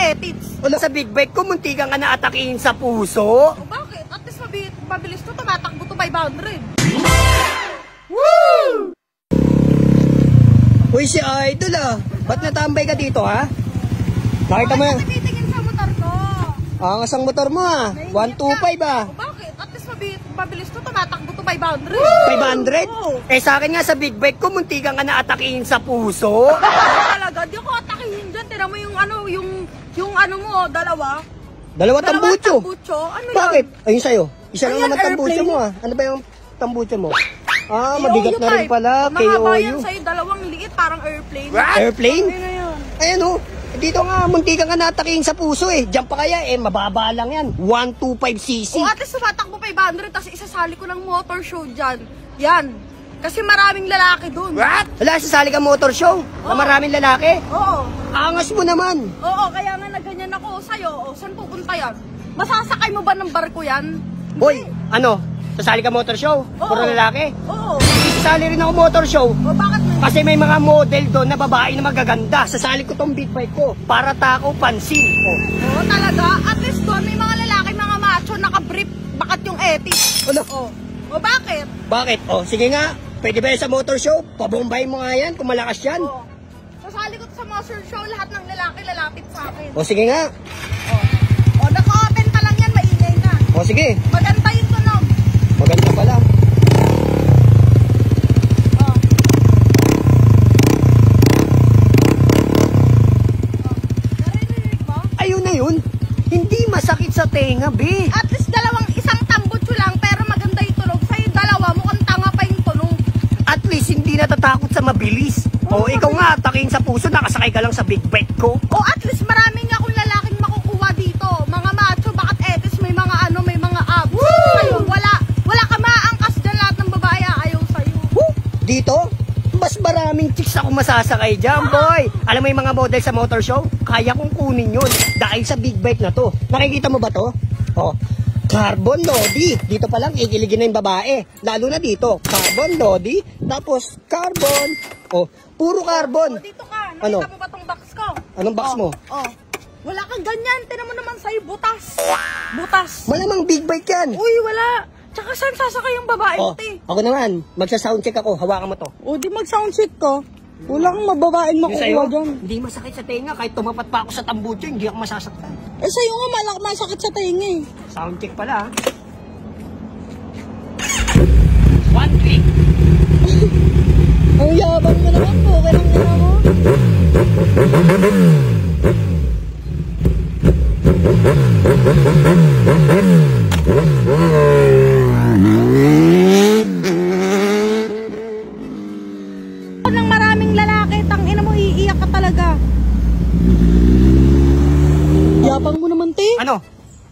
ethics. Wala sa big bike ko, muntikan ka na atakihin sa puso. O bakit? At least mabilis to, tumatakbo to 500. Woo! Uy, si Idol ba't natambay ka dito ha? Nakita mo yan? Natitingin sa motor ko. Angas ang motor mo 125 O bakit? At least mabilis to, tumatakbo to 500. 500? Oo. Eh sa akin nga sa big bike ko, muntikan ka na atakihin sa puso. Talaga, di ako atakihin dyan. Tira mo yung ano mo, dalawa. Dalawa tambucho. Ano yan? Bakit? Ayun sa'yo. Isa lang Ayan, naman tambucho airplane. mo Ano ba yung tambucho mo? KOU Mabigat na rin type. pala. Mga bayan KOU. sa'yo, dalawang liit, parang airplane. Airplane? Ano yun? Ayan dito nga, muntikan ka natakihin sa puso Diyan pa kaya mababa lang yan. 125cc. O at least tumatakbo 500, tapos isasali ko ng motor show dyan. Yan. Kasi maraming lalaki dun. What? Wala, sasali ka motor show na maraming lalaki. Oo. Angas mo naman. Oo, kaya nga naganyan ako sa'yo. O, saan pupunta yan? Masasakay mo ba ng barko yan? Hoy, sasali ka motor show? Oo. Puro lalaki? Oo. Sasali rin ako motor show. O bakit may... Kasi may mga model doon na babae na magaganda. Sasali ko tong big bike ko para takaw pansin. Oo, talaga. At least doon may mga lalaki, mga macho, nakabrief. Bakat yung ethics. Ano? O bakit? Bakit? Sige nga. Pwede ba yan sa motor show? Pabombahin mo nga yan kung malakas yan. O. Sasali ko sa motor show, lahat ng lalaki lalapit sa akin. Sige nga. O, naka-open pa lang yan, maingay na. Sige. Maganda yung tunog. Maganda pala. Narinig mo? Ayun na yun. Hindi masakit sa tenga, be. At least isang tambutso lang, pero maganda yung tunog. Sa'yo dalawa, mukhang tanga pa yung tunog. At least hindi natatakot sa mabilis. Ikaw nga, atakihin sa puso, nakasakay ka lang sa big bike ko. O at least marami nga akong lalaking makukuha dito. Mga macho, bakat etis, may mga abs. Sa'yo, wala ka maangkas dyan, lahat ng babae ayaw sa'yo. Dito? Mas maraming chicks ako masasakay dyan, boy. Alam mo yung mga model sa motor show? Kaya kong kunin yun dahil sa big bike na to. Nakikita mo ba to? Carbon Lodi. Dito pa lang, ikiligin na yung babae. Lalo na dito. Carbon Lodi. Tapos, carbon. Puro carbon. Dito ka, Ano? nakita mo ba tong box ko? Anong box mo? Wala kang ganyan, tinan mo naman sa'yo, butas. Butas. Malamang big bike yan. Uy, wala. Tsaka saan sasakay yung babae, te? Ako naman. Magsa-soundcheck ako. Hawakan mo to. O, di mag-soundcheck ka. Wala kang mababaeng Yung makukuha sa'yo, dyan. hindi masakit sa tenga. Kahit tumapat pa ako sa tambucho, hindi ako masasaktan. Eh, sa'yo nga masakit sa tenga eh. Soundcheck pala, 1 click. Ang yabang mo naman po, kailang ina mo. Ng maraming lalaki, tangina mo, iiyak ka talaga. Yabang mo naman, te.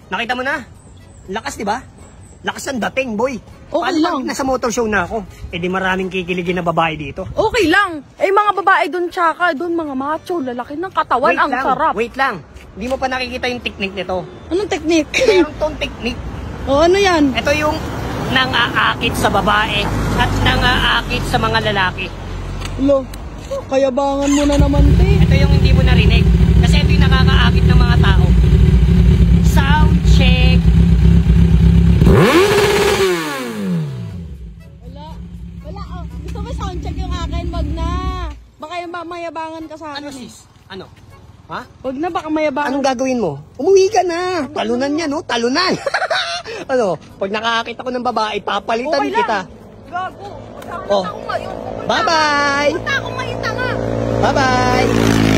Nakita mo na? Lakas, di ba? Lakas ang dating, boy. Okay lang. Nasa motor show na ako. Di maraming kikiligin na babae dito. Okay lang. Mga babae doon, tsaka doon, mga macho, lalaki ng katawan, ang sarap. Wait lang. Hindi mo pa nakikita yung technique nito. Anong technique? Meron tong technique. Ano yan? Ito yung nang-aakit sa babae at nang-aakit sa mga lalaki. Lo, kayabangan mo na naman, te. Ito yung hindi mo narinig. Kasi ito yung nakakaakit ng mga tao. Sound check. Wala. Gusto mo sound check yung akin? Wag na. Baka yung mayabangan ka sa akin. Ano sis? Ano? Ha? Wag na, baka mayabangan. Anong gagawin mo? Umuwi ka na. Talunan yan, talunan. Pag nakakakit ako ng babae, papalitan Okay kita. lang. Gago. Magkakalat Oh. ako ngayon. Bye-bye. Punta ako ngayon, tanga. Bye-bye.